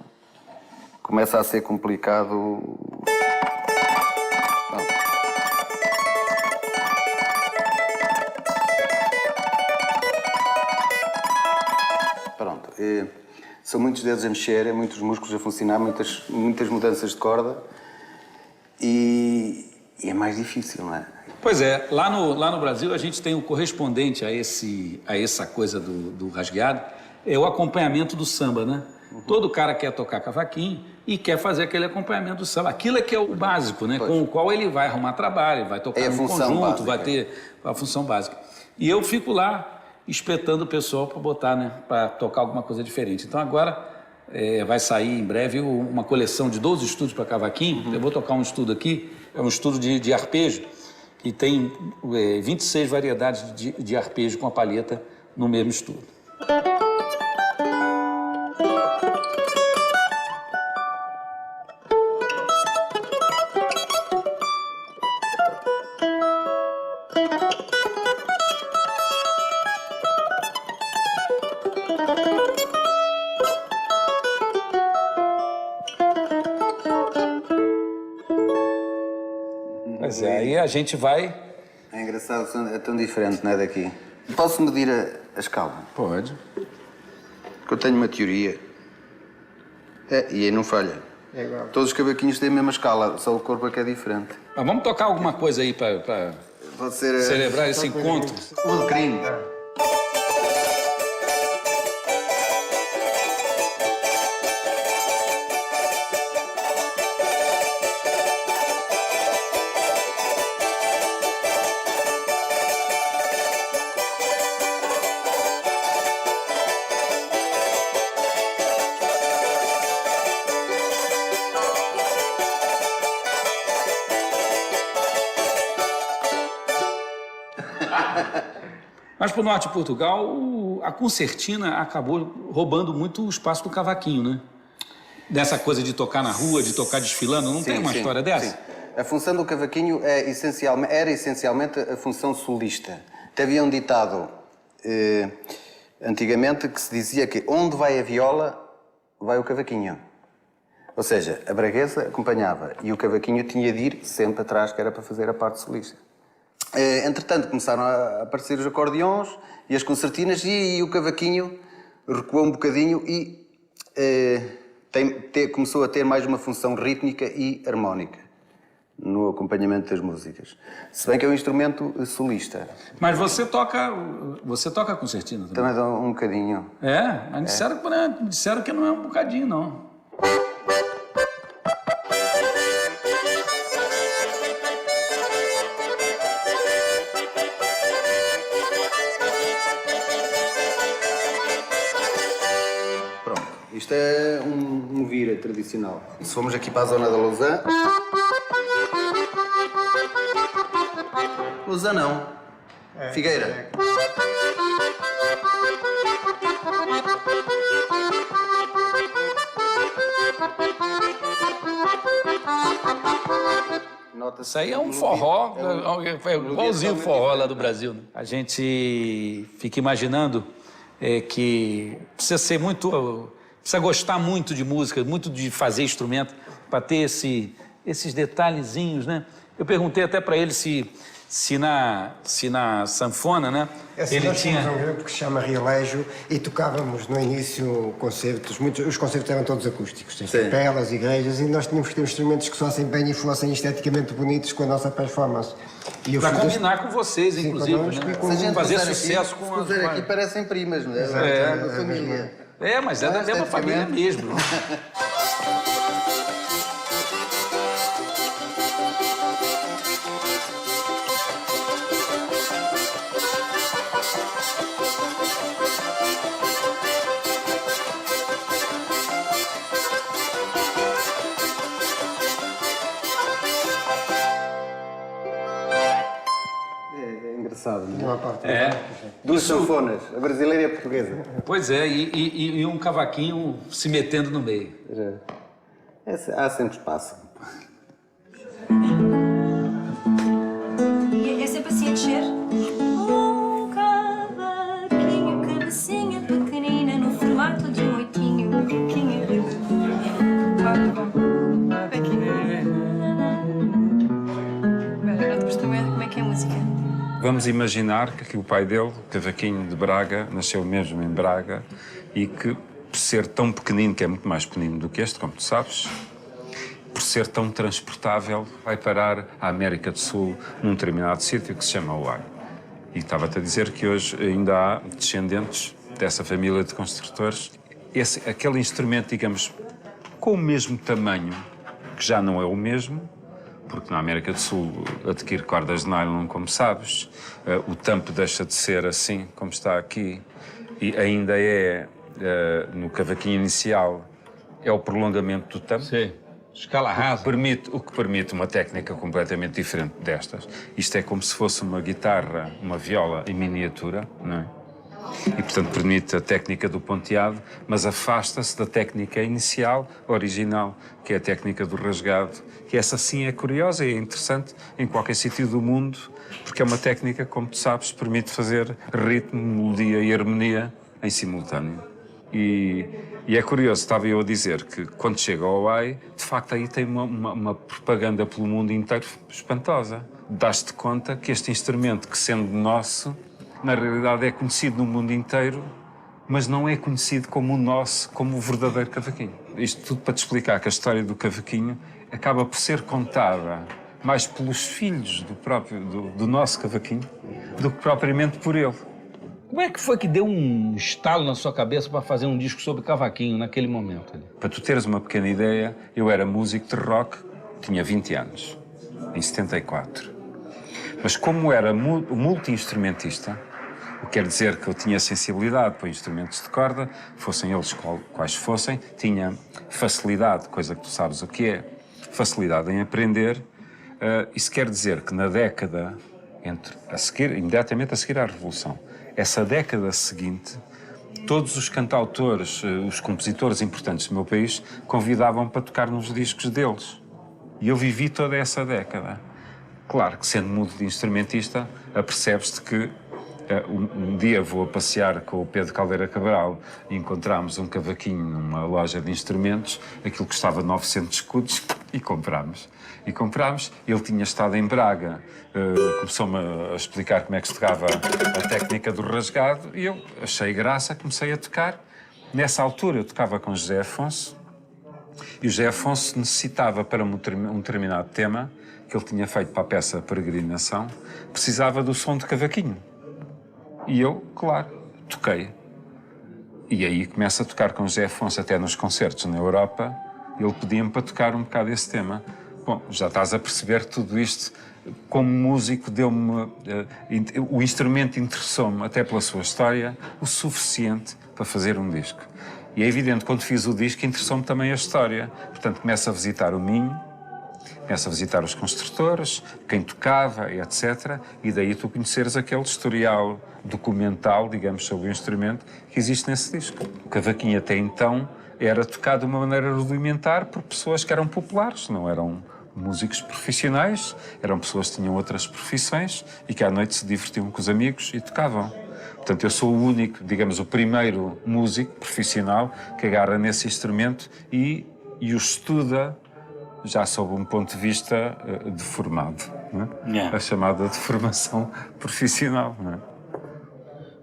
Pronto. São muitos dedos a mexer, muitos músculos a funcionar, muitas mudanças de corda e é mais difícil, não é? Pois é, lá no Brasil a gente tem o correspondente a essa coisa do rasgueado, é o acompanhamento do samba, né? Uhum. Todo cara quer tocar cavaquinho e quer fazer aquele acompanhamento do samba. Aquilo é que é o básico, né? Pois. Com o qual ele vai arrumar trabalho, vai tocar no conjunto, básica, vai ter a função básica. E eu fico lá espetando o pessoal para botar, né? Para tocar alguma coisa diferente. Então agora vai sair em breve uma coleção de 12 estudos para cavaquinho. Uhum. Eu vou tocar um estudo aqui, é um estudo de arpejo, que tem 26 variedades de arpejo com a palheta no mesmo estudo. Pois Pois é, aí a gente vai... É engraçado, é tão diferente, não é, daqui. Posso medir a escala? Pode. Porque eu tenho uma teoria. E aí não falha. É igual. Todos os cavaquinhos têm a mesma escala, só o corpo é que é diferente. Mas vamos tocar alguma coisa aí para Pode ser... celebrar esse encontro. O alecrim. Mas para o norte de Portugal, a concertina acabou roubando muito o espaço do cavaquinho, né? Dessa coisa de tocar na rua, de tocar desfilando, não tem uma história dessa? Sim. A função do cavaquinho era essencialmente a função solista. Até havia um ditado antigamente que se dizia que onde vai a viola, vai o cavaquinho. Ou seja, a braguesa acompanhava e o cavaquinho tinha de ir sempre atrás, que era para fazer a parte solista. Entretanto, começaram a aparecer os acordeões e as concertinas e o cavaquinho recuou um bocadinho e começou a ter mais uma função rítmica e harmónica no acompanhamento das músicas. Se bem que é um instrumento solista. Mas você toca concertina também? Também dá um bocadinho. É? Mas disseram que não é um bocadinho, não. Isto é um vira tradicional. Se formos aqui para a zona da Lausanne... Lausanne não. Figueira. Isso aí é um forró, é igualzinho o forró lá do Brasil. Né? A gente fica imaginando que precisa gostar muito de música, muito de fazer instrumento, para ter esses detalhezinhos, né? Eu perguntei até para ele se na sanfona, né? Nós tínhamos um grupo que se chama Rialejo e tocávamos no início concertos, os concertos eram todos acústicos, em capelas, igrejas, e nós tínhamos que ter instrumentos que soassem bem e fossem esteticamente bonitos com a nossa performance. Para combinar com vocês, inclusive, né? Se a gente fazer sucesso aqui, com as... aqui parecem primas, não é? É uma família. Mas é da mesma família mesmo. É engraçado, não é? Duas sanfonas, a brasileira e a portuguesa. Pois é, e um cavaquinho se metendo no meio. Há sempre espaço. E é sempre assim a descer? Um cavaquinho, cabecinha pequenina, no formato de um oitinho, boquinha redondinha. Depois também, como é que é a música? Vamos imaginar que o pai dele, Cavaquinho de Braga, nasceu mesmo em Braga e que, por ser tão pequenino, que é muito mais pequenino do que este, como tu sabes, por ser tão transportável, vai parar à América do Sul num determinado sítio que se chama Hawaii. E estava-te a dizer que hoje ainda há descendentes dessa família de construtores. Aquele instrumento, digamos, com o mesmo tamanho, que já não é o mesmo, porque na América do Sul adquire cordas de nylon, como sabes, o tampo deixa de ser assim, como está aqui, e ainda no cavaquinho inicial, é o prolongamento do tampo. Sim, escala rasa. O que permite uma técnica completamente diferente destas. Isto é como se fosse uma guitarra, uma viola em miniatura, não é? E, portanto, permite a técnica do ponteado, mas afasta-se da técnica inicial, original, que é a técnica do rasgado, que essa sim é curiosa e é interessante em qualquer sítio do mundo, porque é uma técnica, como tu sabes, permite fazer ritmo, melodia e harmonia em simultâneo. E é curioso, estava eu a dizer que quando chega ao Hawaii, de facto aí tem uma propaganda pelo mundo inteiro espantosa. Dás-te conta que este instrumento, que sendo nosso, na realidade é conhecido no mundo inteiro, mas não é conhecido como o nosso, como o verdadeiro cavaquinho. Isto tudo para te explicar que a história do cavaquinho acaba por ser contada mais pelos filhos do nosso cavaquinho do que propriamente por ele. Como é que foi que deu um estalo na sua cabeça para fazer um disco sobre cavaquinho naquele momento? Para tu teres uma pequena ideia, eu era músico de rock, tinha 20 anos, em 74. Mas como era multi-instrumentista, o que quer dizer que eu tinha sensibilidade para instrumentos de corda, fossem eles quais fossem, tinha facilidade, coisa que tu sabes o que é, facilidade em aprender. Isso quer dizer que na década, imediatamente a seguir à Revolução, essa década seguinte, todos os cantautores, os compositores importantes do meu país, convidavam-me para tocar nos discos deles. E eu vivi toda essa década. Claro que, sendo multi-instrumentista, apercebes-te que um dia vou a passear com o Pedro Caldeira Cabral e encontramos um cavaquinho numa loja de instrumentos, aquilo custava 900 escudos e comprámos. Ele tinha estado em Braga, começou-me a explicar como é que se tocava a técnica do rasgado e eu achei graça, comecei a tocar. Nessa altura eu tocava com José Afonso e o José Afonso necessitava para um determinado tema que ele tinha feito para a peça Peregrinação, precisava do som de cavaquinho. E eu, claro, toquei. E aí começo a tocar com José Afonso até nos concertos na Europa. Ele pedia-me para tocar um bocado esse tema. Bom, já estás a perceber tudo isto. Como músico, deu-me... o instrumento interessou-me, até pela sua história, o suficiente para fazer um disco. E é evidente, quando fiz o disco, interessou-me também a história. Portanto, começo a visitar o Minho, começo a visitar os construtores, quem tocava, etc. E daí tu conheceres aquele historial documental, digamos, sobre o instrumento que existe nesse disco. O cavaquinho até então era tocado de uma maneira rudimentar por pessoas que eram populares, não eram músicos profissionais, eram pessoas que tinham outras profissões e que à noite se divertiam com os amigos e tocavam. Portanto, eu sou o único, digamos, o primeiro músico profissional que agarra nesse instrumento e o estuda já sob um ponto de vista deformado, não é? A chamada deformação profissional, não é?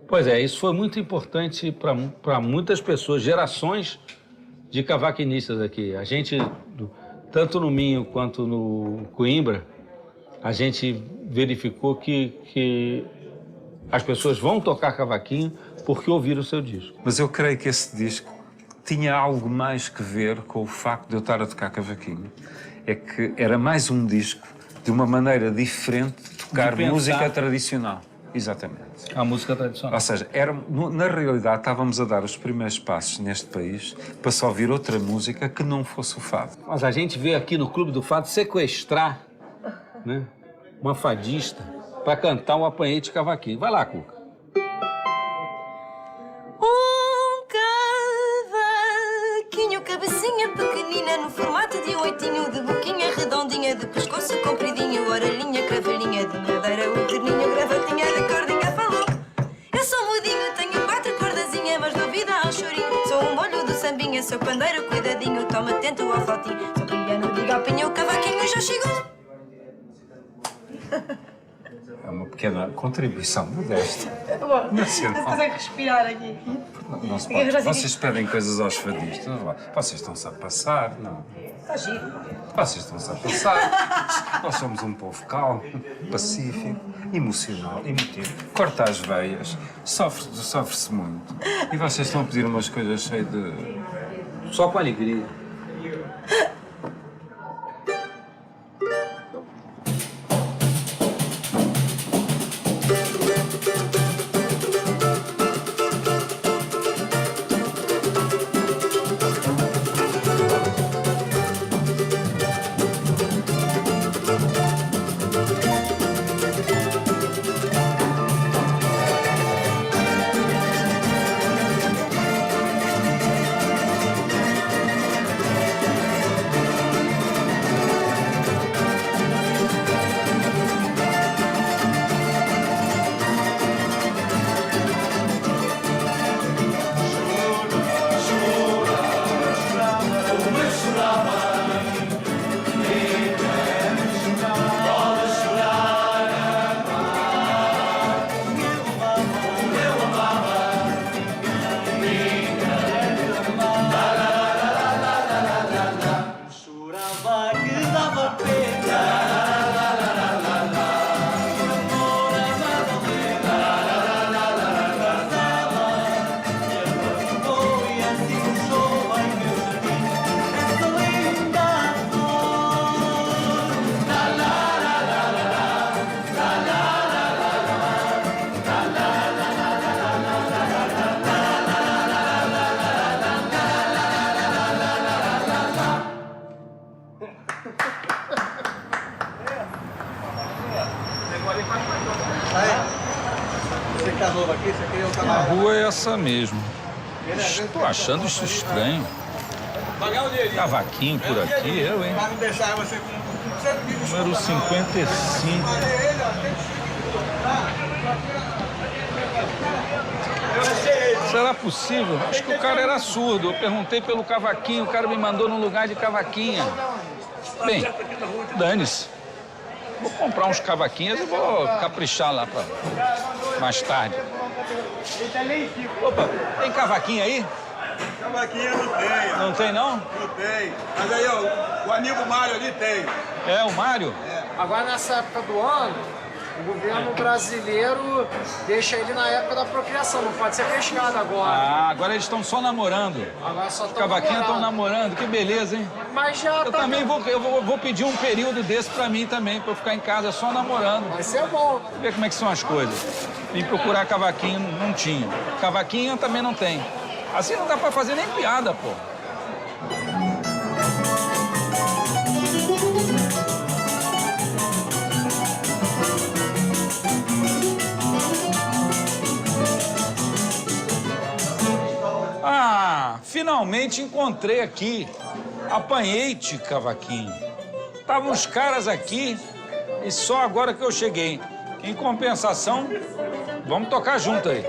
Pois é, isso foi muito importante para muitas pessoas, gerações de cavaquinistas aqui. A gente, tanto no Minho quanto no Coimbra, a gente verificou que as pessoas vão tocar cavaquinho porque ouviram o seu disco. Mas eu creio que esse disco tinha algo mais que ver com o facto de eu estar a tocar cavaquinho. É que era mais um disco de uma maneira diferente de tocar música tradicional. Exatamente. A música tradicional. Ou seja, na realidade estávamos a dar os primeiros passos neste país para só ouvir outra música que não fosse o fado. Mas a gente veio aqui no Clube do Fado sequestrar, né, uma fadista para cantar um apanhete de cavaquinho. Vai lá, Cuca. Cabecinha pequenina no formato de um oitinho, de boquinha redondinha, de pescoço compridinho, orelhinha, cravelhinha, de madeira, o terninho, gravatinha, de cordinha, falou. Eu sou mudinho, tenho 4 cordazinhas, mas dou vida ao chorinho. Sou um molho do sambinha, sou pandeiro, cuidadinho, toma atento ao flautinho. Sou piano, diga ao pinho, o cavaquinho já chegou. É uma pequena contribuição modesta. Bom, você consegue respirar aqui. Não se pode. Vocês pedem coisas aos fadistas. Vocês estão-se a passar, não? Está giro. Vocês estão-se a passar. Nós somos um povo calmo, pacífico, emocional, emotivo. Corta as veias, sofre-se muito. E vocês estão a pedir umas coisas cheias de... Só com alegria. rua é essa mesmo. Estou achando isso estranho. Cavaquinho por aqui, eu, hein? Número 55. Será possível? Acho que o cara era surdo. Eu perguntei pelo cavaquinho, o cara me mandou num lugar de cavaquinha. Bem, dane-se. Vou comprar uns cavaquinhos e vou caprichar lá pra mais tarde. Opa, tem cavaquinho aí? Cavaquinho não tem. Não tem, não? Não tem. Mas aí, ó, o amigo Mário ali tem. É, o Mário? Agora, nessa época do ano, o governo brasileiro deixa ele na época da procriação, não pode ser pescado agora. Ah, agora eles estão só namorando. Agora só Os cavaquinhos estão namorando, que beleza, hein? Mas já eu também vou pedir um período desse pra mim também, pra eu ficar em casa só namorando. Vai ser bom. Ver como é que são as coisas. Vim procurar cavaquinho, não tinha. Cavaquinho também não tem. Assim não dá pra fazer nem piada, pô. Ah, finalmente encontrei aqui. Apanhei-te, cavaquinho. Estavam os caras aqui e só agora que eu cheguei. Em compensação, vamos tocar junto aí.